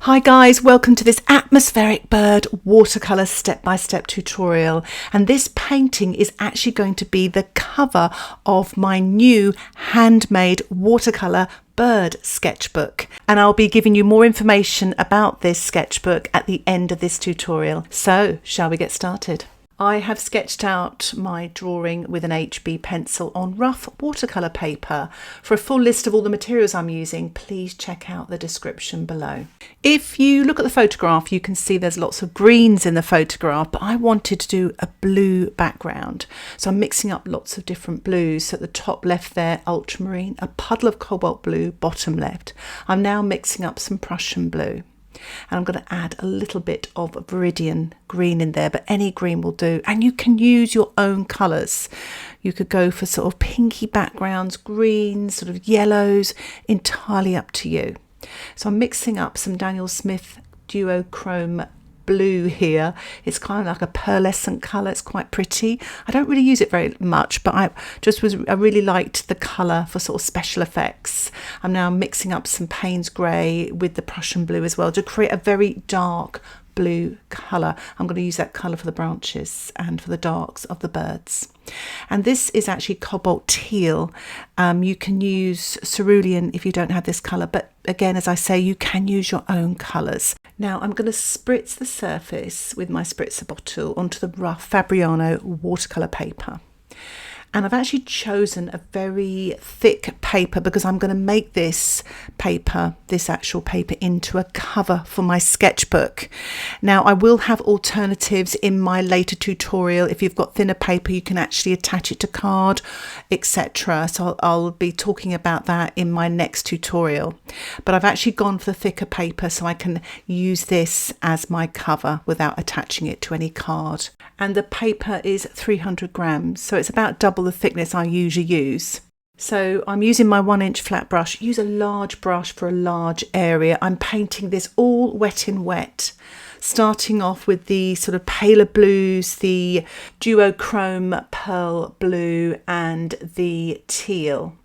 Hi guys, welcome to this atmospheric bird watercolour step-by-step tutorial, and this painting is actually going to be the cover of my new handmade watercolour bird sketchbook, and I'll be giving you more information about this sketchbook at the end of this tutorial. So shall we get started? I have sketched out my drawing with an HB pencil on rough watercolour paper. For a full list of all the materials I'm using, please check out the description below. If you look at the photograph, you can see there's lots of greens in the photograph, but I wanted to do a blue background. So I'm mixing up lots of different blues. So at the top left there, ultramarine, a puddle of cobalt blue, bottom left. I'm now mixing up some Prussian blue. And I'm going to add a little bit of Viridian green in there, but any green will do. And you can use your own colours. You could go for sort of pinky backgrounds, greens, sort of yellows, entirely up to you. So I'm mixing up some Daniel Smith DuoChrome blue here. It's kind of like a pearlescent colour. It's quite pretty. I don't really use it very much, but I really liked the colour for sort of special effects. I'm now mixing up some Paynes grey with the Prussian blue as well to create a very dark blue colour. I'm going to use that colour for the branches and for the darks of the birds. And this is actually Cobalt Teal. You can use Cerulean if you don't have this colour, but again, as I say, you can use your own colours. Now I'm going to spritz the surface with my spritzer bottle onto the rough Fabriano watercolour paper. And I've actually chosen a very thick paper because I'm going to make this actual paper into a cover for my sketchbook. Now I will have alternatives in my later tutorial. If you've got thinner paper, you can actually attach it to card, etc. So I'll be talking about that in my next tutorial. But I've actually gone for the thicker paper so I can use this as my cover without attaching it to any card. And the paper is 300 grams, so it's about double the thickness I usually use. So I'm using my 1-inch flat brush. Use a large brush for a large area. I'm painting this all wet in wet, starting off with the sort of paler blues, the DuoChrome pearl blue and the teal.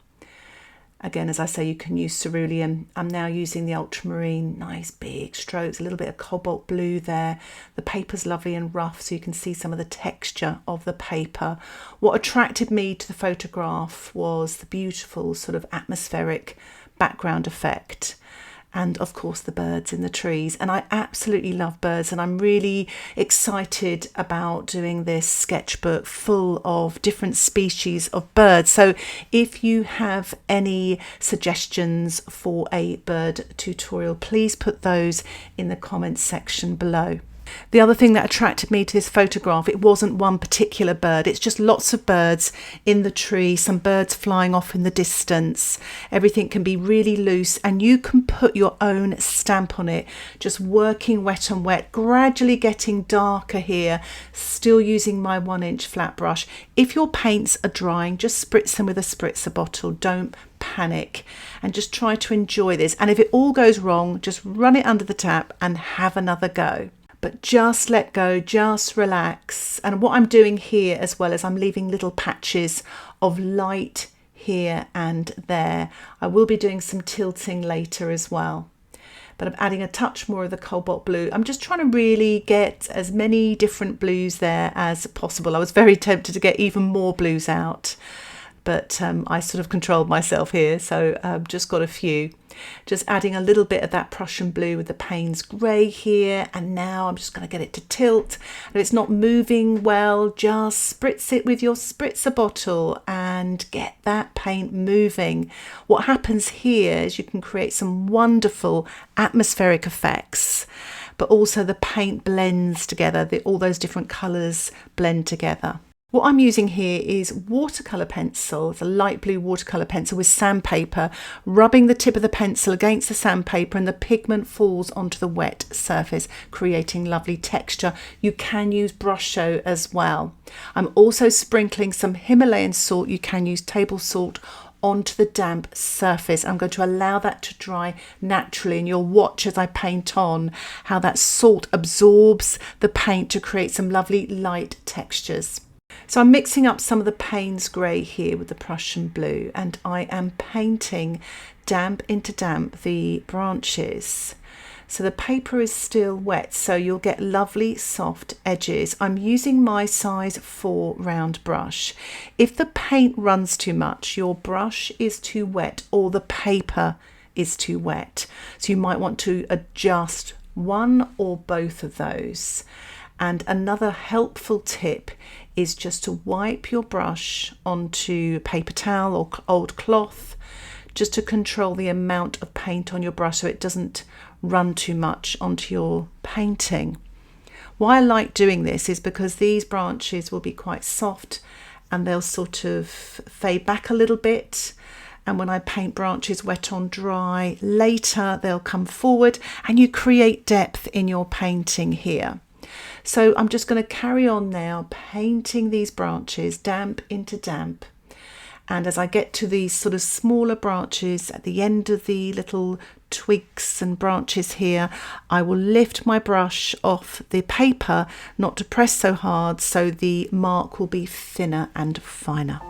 Again, as I say, you can use Cerulean. I'm now using the ultramarine, nice big strokes, a little bit of cobalt blue there. The paper's lovely and rough, so you can see some of the texture of the paper. What attracted me to the photograph was the beautiful sort of atmospheric background effect. And of course the birds in the trees. And I absolutely love birds, and I'm really excited about doing this sketchbook full of different species of birds. So if you have any suggestions for a bird tutorial, please put those in the comments section below. The other thing that attracted me to this photograph, it wasn't one particular bird, it's just lots of birds in the tree, some birds flying off in the distance. Everything can be really loose and you can put your own stamp on it, just working wet on wet, gradually getting darker here, still using my 1-inch flat brush. If your paints are drying, just spritz them with a spritzer bottle, don't panic, and just try to enjoy this. And if it all goes wrong, just run it under the tap and have another go. But just let go, just relax. And what I'm doing here as well is I'm leaving little patches of light here and there. I will be doing some tilting later as well. But I'm adding a touch more of the cobalt blue. I'm just trying to really get as many different blues there as possible. I was very tempted to get even more blues out, but I sort of controlled myself here, so I've just got a few. Just adding a little bit of that Prussian blue with the Paynes grey here, and now I'm just going to get it to tilt. If it's not moving well, just spritz it with your spritzer bottle and get that paint moving. What happens here is you can create some wonderful atmospheric effects, but also the paint blends together, all those different colours blend together. What I'm using here is watercolour pencil. It's a light blue watercolour pencil with sandpaper, rubbing the tip of the pencil against the sandpaper, and the pigment falls onto the wet surface, creating lovely texture. You can use brush show as well. I'm also sprinkling some Himalayan salt. You can use table salt onto the damp surface. I'm going to allow that to dry naturally, and you'll watch as I paint on how that salt absorbs the paint to create some lovely light textures. So I'm mixing up some of the Paynes grey here with the Prussian blue, and I am painting damp into damp the branches. So the paper is still wet, so you'll get lovely soft edges. I'm using my size 4 round brush. If the paint runs too much, your brush is too wet or the paper is too wet. So you might want to adjust one or both of those. And another helpful tip is just to wipe your brush onto paper towel or old cloth, just to control the amount of paint on your brush so it doesn't run too much onto your painting. Why I like doing this is because these branches will be quite soft and they'll sort of fade back a little bit, and when I paint branches wet on dry later, they'll come forward and you create depth in your painting here. So I'm just going to carry on now painting these branches damp into damp. And as I get to these sort of smaller branches at the end of the little twigs and branches here, I will lift my brush off the paper, not to press so hard, so the mark will be thinner and finer.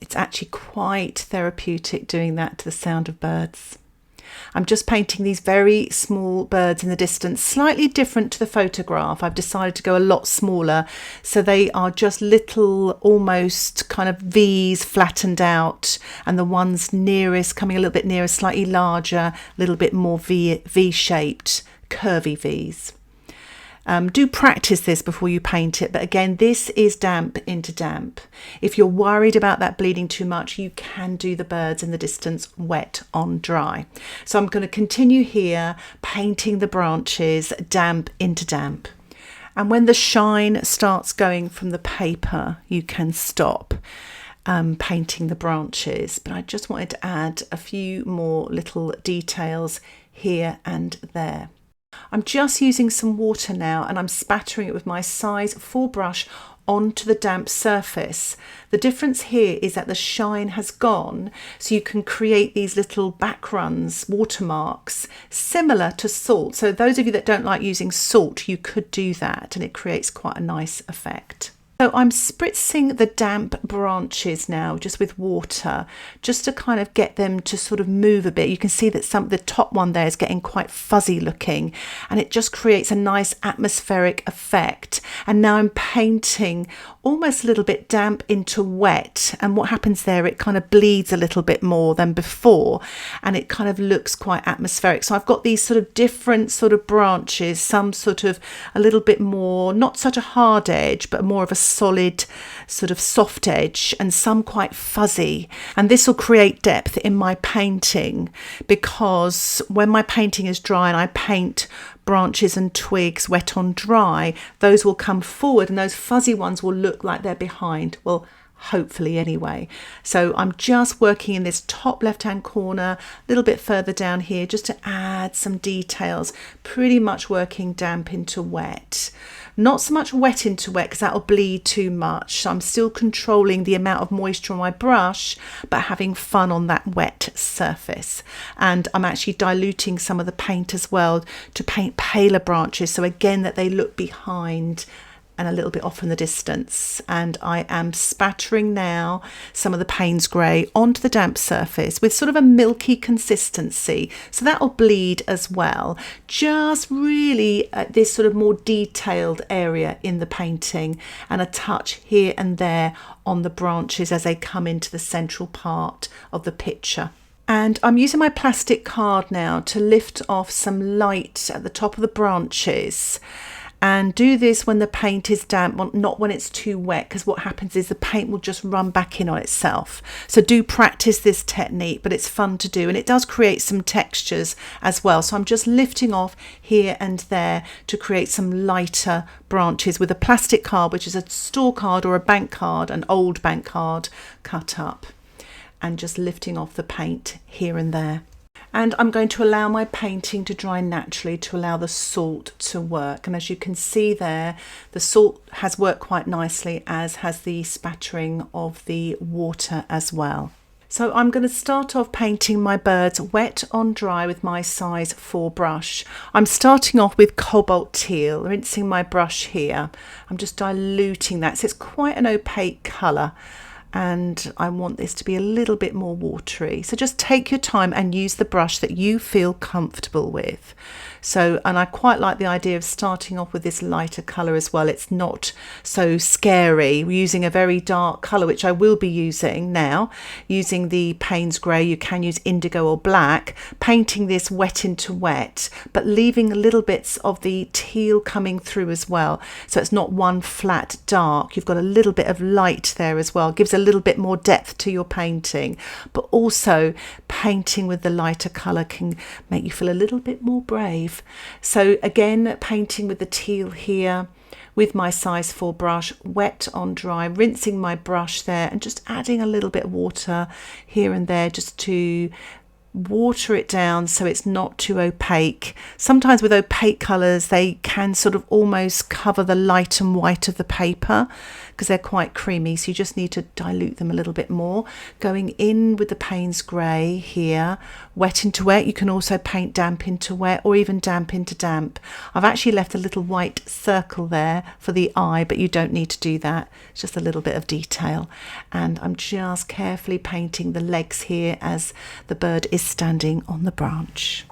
It's actually quite therapeutic doing that to the sound of birds. I'm just painting these very small birds in the distance, slightly different to the photograph. I've decided to go a lot smaller, so they are just little, almost kind of V's flattened out, and the ones nearest, coming a little bit nearer, slightly larger, a little bit more V-shaped, curvy V's. Do practice this before you paint it, but again, this is damp into damp. If you're worried about that bleeding too much, you can do the birds in the distance wet on dry. So I'm going to continue here painting the branches damp into damp. And when the shine starts going from the paper, you can stop painting the branches. But I just wanted to add a few more little details here and there. I'm just using some water now and I'm spattering it with my size 4 brush onto the damp surface. The difference here is that the shine has gone, so you can create these little back runs, watermarks, similar to salt. So those of you that don't like using salt, you could do that and it creates quite a nice effect. So I'm spritzing the damp branches now just with water, just to kind of get them to sort of move a bit. You can see that the top one there is getting quite fuzzy looking, and it just creates a nice atmospheric effect. And now I'm painting almost a little bit damp into wet, and what happens there, it kind of bleeds a little bit more than before, and it kind of looks quite atmospheric. So I've got these sort of different sort of branches, some sort of a little bit more, not such a hard edge, but more of a solid sort of soft edge, and some quite fuzzy. And this will create depth in my painting, because when my painting is dry and I paint branches and twigs wet on dry, those will come forward and those fuzzy ones will look like they're behind. Well, hopefully anyway. So I'm just working in this top left hand corner, a little bit further down here, just to add some details, pretty much working damp into wet. Not so much wet into wet because that'll bleed too much. So I'm still controlling the amount of moisture on my brush, but having fun on that wet surface. And I'm actually diluting some of the paint as well to paint paler branches. So again, that they look behind and a little bit off in the distance. And I am spattering now some of the Paynes grey onto the damp surface with sort of a milky consistency. So that'll bleed as well. Just really this sort of more detailed area in the painting, and a touch here and there on the branches as they come into the central part of the picture. And I'm using my plastic card now to lift off some light at the top of the branches. And do this when the paint is damp, not when it's too wet, because what happens is the paint will just run back in on itself. So do practice this technique, but it's fun to do, and it does create some textures as well. So I'm just lifting off here and there to create some lighter branches with a plastic card, which is a store card or a bank card, an old bank card cut up, and just lifting off the paint here and there. And I'm going to allow my painting to dry naturally to allow the salt to work. And as you can see there, the salt has worked quite nicely, as has the spattering of the water as well. So I'm going to start off painting my birds wet on dry with my size 4 brush. I'm starting off with Cobalt Teal, rinsing my brush here. I'm just diluting that, so it's quite an opaque colour. And I want this to be a little bit more watery. So just take your time and use the brush that you feel comfortable with. So, and I quite like the idea of starting off with this lighter colour as well. It's not so scary. We're using a very dark colour, which I will be using now, using the Paynes grey. You can use indigo or black, painting this wet into wet, but leaving little bits of the teal coming through as well. So it's not one flat dark. You've got a little bit of light there as well. Gives a little bit more depth to your painting, but also painting with the lighter colour can make you feel a little bit more brave. So again, painting with the teal here with my size 4 brush, wet on dry, rinsing my brush there and just adding a little bit of water here and there just to water it down so it's not too opaque. Sometimes with opaque colours they can sort of almost cover the light and white of the paper because they're quite creamy, so you just need to dilute them a little bit more. Going in with the Paynes grey here, wet into wet. You can also paint damp into wet or even damp into damp. I've actually left a little white circle there for the eye, but you don't need to do that. It's just a little bit of detail. And I'm just carefully painting the legs here as the bird is standing on the branch.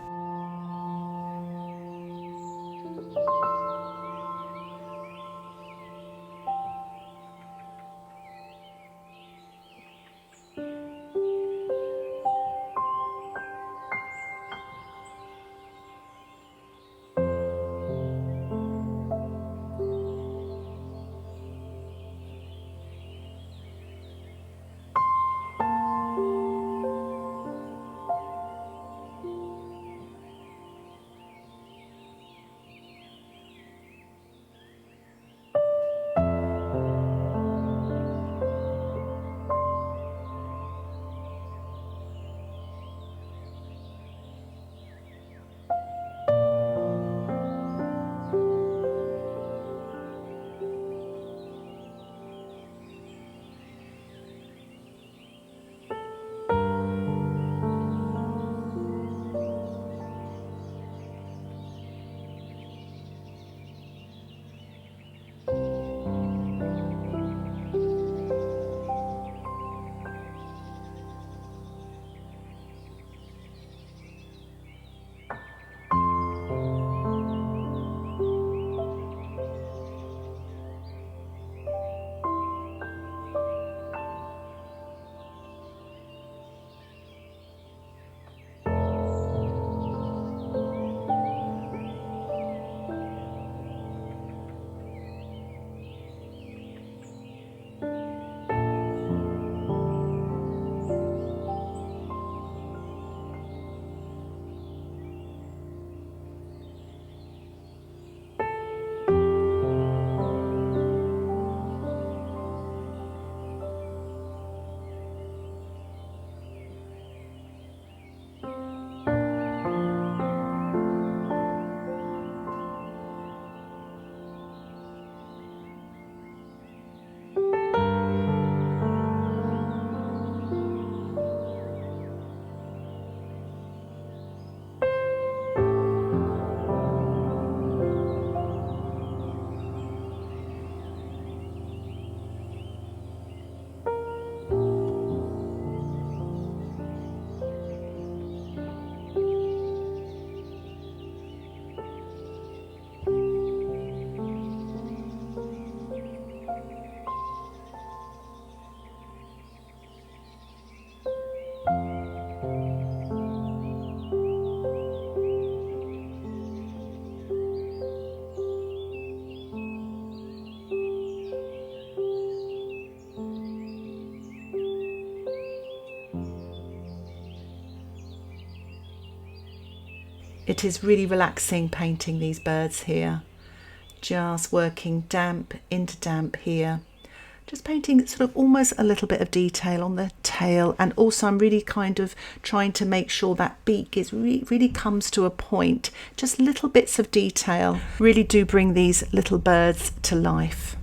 It is really relaxing painting these birds here. Just working damp into damp here. Just painting sort of almost a little bit of detail on the tail, and also I'm really kind of trying to make sure that beak is really comes to a point. Just little bits of detail really do bring these little birds to life.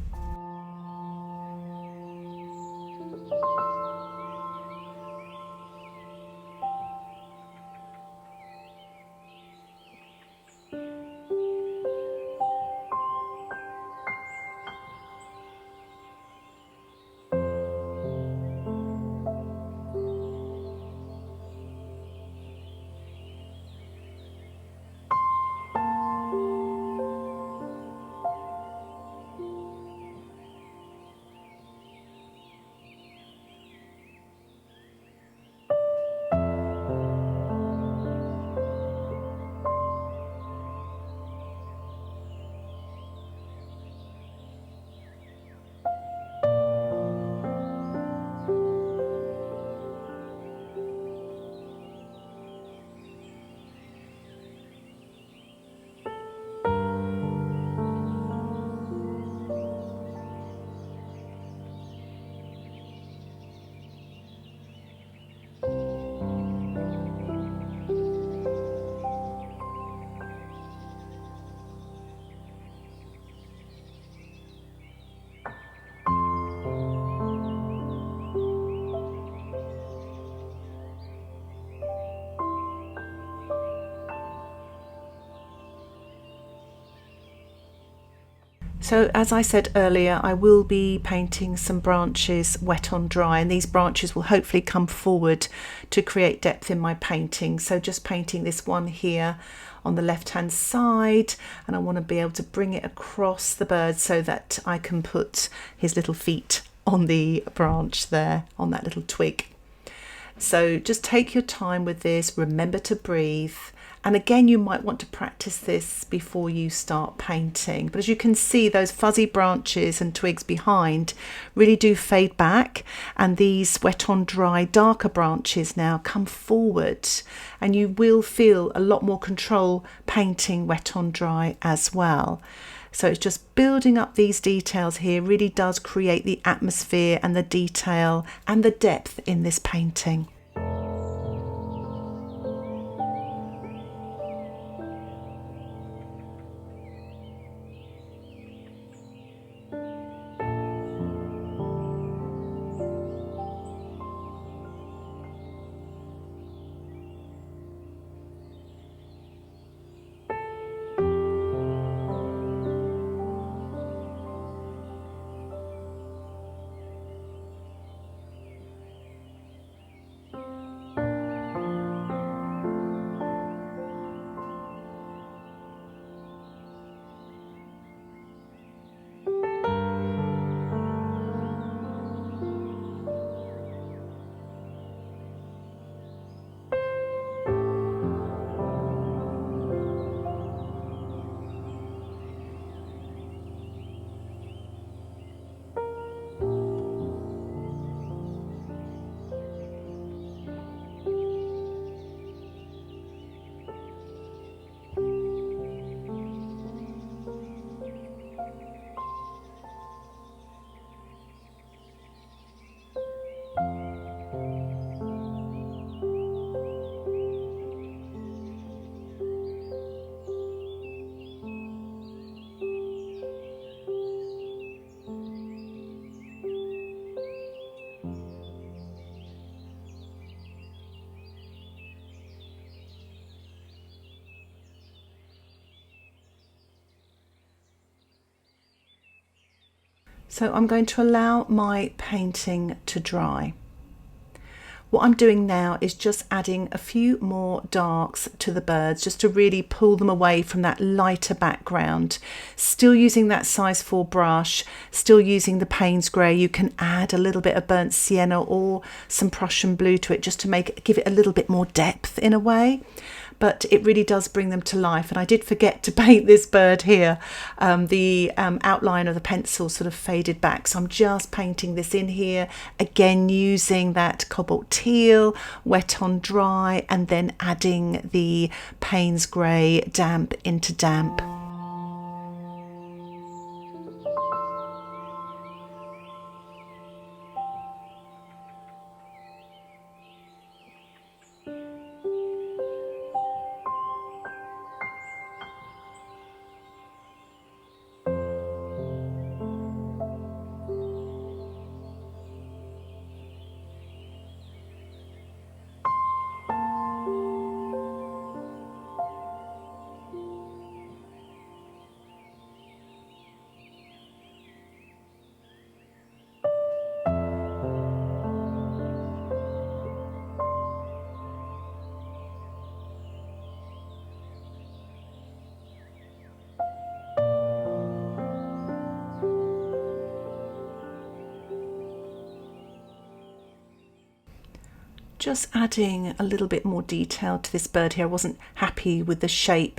So as I said earlier, I will be painting some branches wet on dry, and these branches will hopefully come forward to create depth in my painting. So just painting this one here on the left hand side, and I want to be able to bring it across the bird so that I can put his little feet on the branch there, on that little twig. So just take your time with this, remember to breathe. And again, you might want to practice this before you start painting. But as you can see, those fuzzy branches and twigs behind really do fade back. And these wet on dry, darker branches now come forward. And you will feel a lot more control painting wet on dry as well. So it's just building up these details here really does create the atmosphere and the detail and the depth in this painting. So I'm going to allow my painting to dry. What I'm doing now is just adding a few more darks to the birds, just to really pull them away from that lighter background. Still using that size 4 brush, still using the Paynes grey. You can add a little bit of burnt sienna or some Prussian blue to it just to give it a little bit more depth in a way. but it really does bring them to life. And I did forget to paint this bird here. The outline of the pencil sort of faded back, so I'm just painting this in here again using that Cobalt Teal, wet on dry, and then adding the Paynes grey damp into damp. Just adding a little bit more detail to this bird here. I wasn't happy with the shape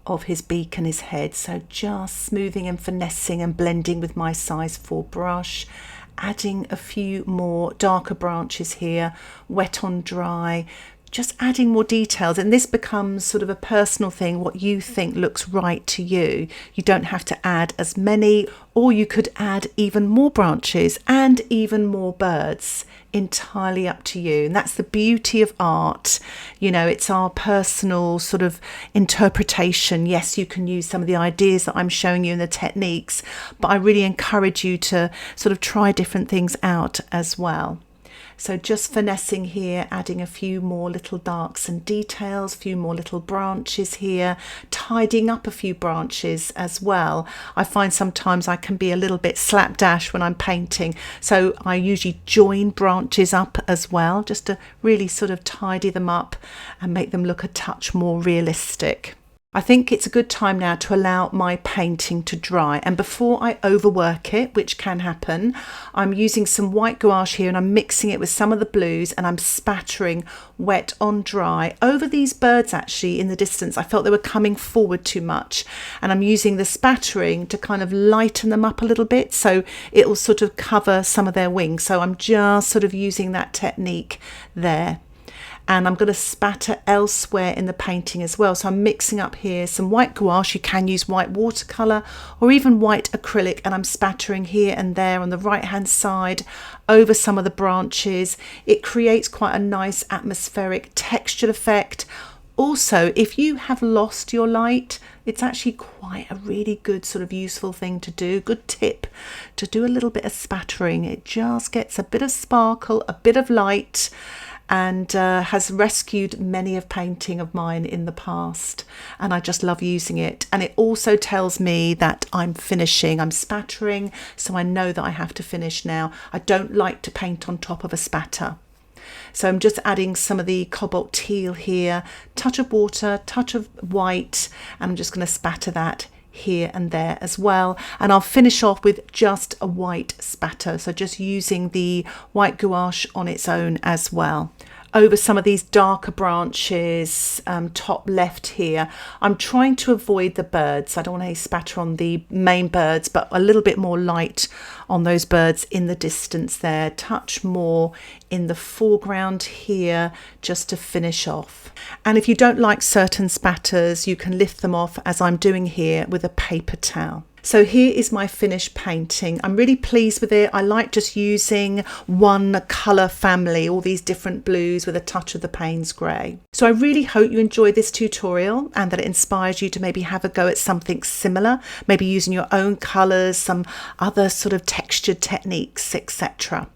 of his beak and his head, so just smoothing and finessing and blending with my size 4 brush, adding a few more darker branches here, wet on dry, just adding more details. And this becomes sort of a personal thing, what you think looks right to you. You don't have to add as many, or you could add even more branches and even more birds. Entirely up to you. And that's the beauty of art. You know, it's our personal sort of interpretation. Yes, you can use some of the ideas that I'm showing you and the techniques, but I really encourage you to sort of try different things out as well. So just finessing here, adding a few more little darks and details, a few more little branches here, tidying up a few branches as well. I find sometimes I can be a little bit slapdash when I'm painting, so I usually join branches up as well, just to really sort of tidy them up and make them look a touch more realistic. I think it's a good time now to allow my painting to dry, and before I overwork it, which can happen, I'm using some white gouache here and I'm mixing it with some of the blues, and I'm spattering wet on dry over these birds. Actually, in the distance I felt they were coming forward too much, and I'm using the spattering to kind of lighten them up a little bit so it will sort of cover some of their wings. So I'm just sort of using that technique there. And I'm going to spatter elsewhere in the painting as well. So I'm mixing up here some white gouache. You can use white watercolour or even white acrylic, and I'm spattering here and there on the right hand side over some of the branches. It creates quite a nice atmospheric textured effect. Also, if you have lost your light, it's actually quite a really good sort of useful thing to do. Good tip to do a little bit of spattering. It just gets a bit of sparkle, a bit of light, and has rescued many of painting of mine in the past, and I just love using it. And it also tells me that I'm finishing. I'm spattering, so I know that I have to finish now. I don't like to paint on top of a spatter. So I'm just adding some of the Cobalt Teal here, touch of water, touch of white, and I'm just going to spatter that here and there as well. And I'll finish off with just a white spatter, so just using the white gouache on its own as well over some of these darker branches. Top left here, I'm trying to avoid the birds. I don't want to spatter on the main birds, but a little bit more light on those birds in the distance there, touch more in the foreground here just to finish off. And if you don't like certain spatters, you can lift them off as I'm doing here with a paper towel. So here is my finished painting. I'm really pleased with it. I like just using one colour family, all these different blues with a touch of the Paynes grey. So I really hope you enjoyed this tutorial and that it inspires you to maybe have a go at something similar, maybe using your own colours, some other sort of textured techniques, etc.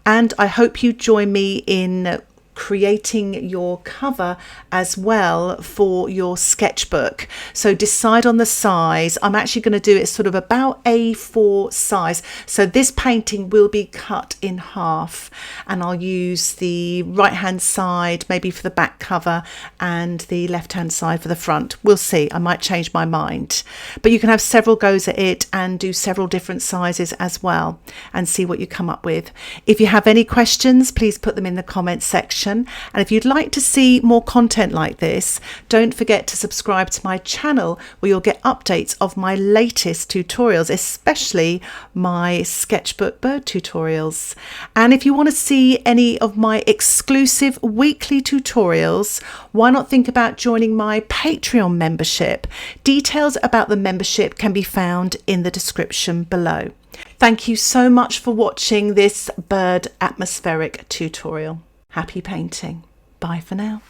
And I hope you join me in creating your cover as well for your sketchbook. So decide on the size. I'm actually going to do it sort of about A4 size. So this painting will be cut in half, and I'll use the right hand side maybe for the back cover and the left hand side for the front. We'll see. I might change my mind, but you can have several goes at it and do several different sizes as well and see what you come up with. If you have any questions, please put them in the comments section. description. And if you'd like to see more content like this, don't forget to subscribe to my channel where you'll get updates of my latest tutorials, especially my sketchbook bird tutorials. And if you want to see any of my exclusive weekly tutorials, why not think about joining my Patreon membership? Details about the membership can be found in the description below. Thank you so much for watching this bird atmospheric tutorial. Happy painting. Bye for now.